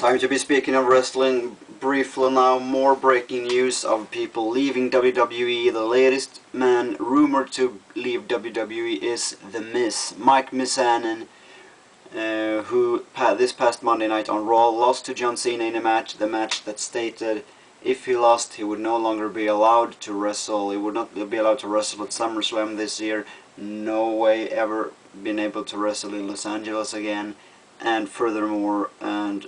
Time to be speaking of wrestling briefly now. More breaking news of people leaving WWE. The latest man rumored to leave WWE is The Miz. Mike Mizanin, who this past Monday night on Raw lost to John Cena in a match. The match that stated if he lost, he would no longer be allowed to wrestle. He would not be allowed to wrestle at SummerSlam this year. No way ever been able to wrestle in Los Angeles again. And furthermore, and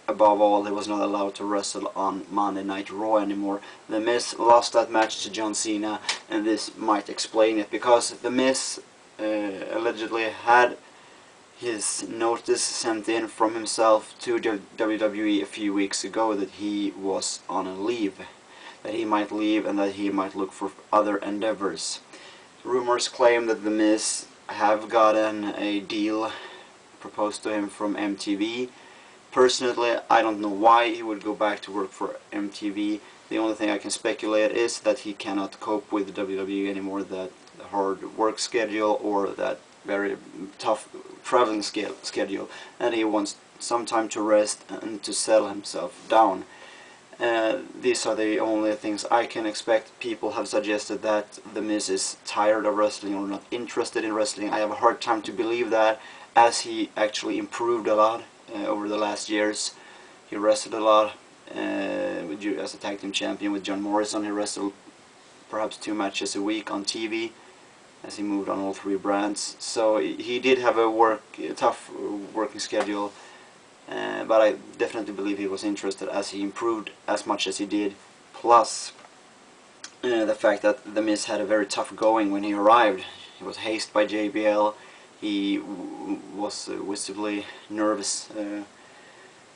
above all, he was not allowed to wrestle on Monday Night Raw anymore. The Miz lost that match to John Cena, and this might explain it, because The Miz allegedly had his notice sent in from himself to WWE a few weeks ago that he was on a leave, that he might leave and that he might look for other endeavors. Rumors claim that The Miz have gotten a deal proposed to him from MTV. Personally, I don't know why he would go back to work for MTV. The only thing I can speculate is that he cannot cope with WWE anymore, that hard work schedule or that very tough traveling schedule, and he wants some time to rest and to settle himself down. These are the only things I can expect. People have suggested that The Miz is tired of wrestling or not interested in wrestling. I have a hard time to believe that, as he actually improved a lot over the last years. He wrestled a lot as a tag team champion with John Morrison. He wrestled perhaps 2 matches a week on TV as he moved on all 3 brands. So he did have a tough working schedule, but I definitely believe he was interested as he improved as much as he did. Plus the fact that The Miz had a very tough going when he arrived. He was hazed by JBL. He was visibly nervous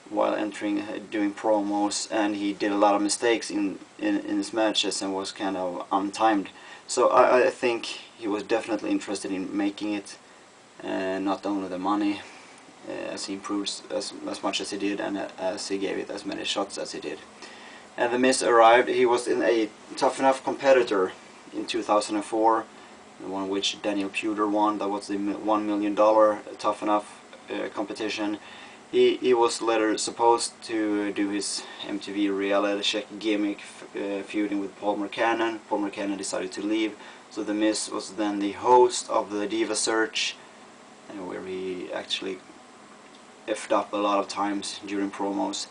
while doing promos, and he did a lot of mistakes in his matches and was kind of untimed. So I think he was definitely interested in making it, not only the money, as he improved as much as he did, and as he gave it as many shots as he did. And The Miz arrived. He was in a Tough Enough competitor in 2004. The one which Daniel Puder won. That was the $1 million Tough Enough competition. He was later supposed to do his MTV reality check gimmick, feuding with Paul Marcannon. Paul Marcannon decided to leave, so The Miz was then the host of the Diva Search, where he actually effed up a lot of times during promos.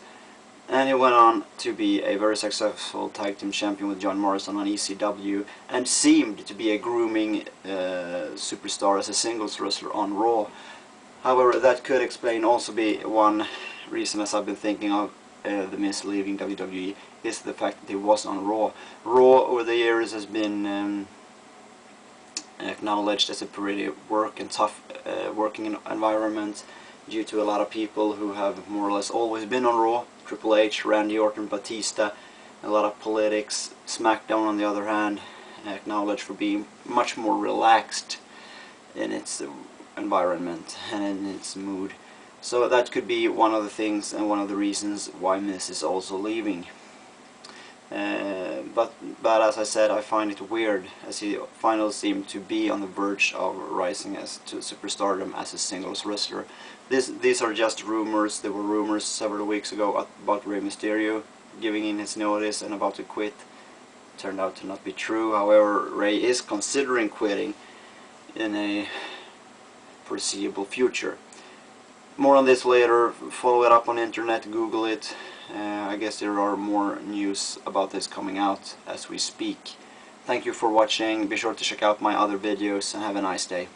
And he went on to be a very successful tag team champion with John Morrison on ECW, and seemed to be a grooming superstar as a singles wrestler on Raw. However, that could also be one reason, as I've been thinking of The Miz leaving WWE, is the fact that he was on Raw. Raw over the years has been acknowledged as a pretty tough working environment, due to a lot of people who have more or less always been on Raw. Triple H, Randy Orton, Batista, a lot of politics. SmackDown, on the other hand, acknowledged for being much more relaxed in its environment and in its mood. So that could be one of the things and one of the reasons why Miz is also leaving. But as I said, I find it weird, as he finally seemed to be on the verge of rising to superstardom as a singles wrestler. These are just rumors. There were rumors several weeks ago about Rey Mysterio giving in his notice and about to quit. Turned out to not be true. However, Rey is considering quitting in a foreseeable future. More on this later. Follow it up on the internet, Google it. I guess there are more news about this coming out as we speak. Thank you for watching. Be sure to check out my other videos, and have a nice day.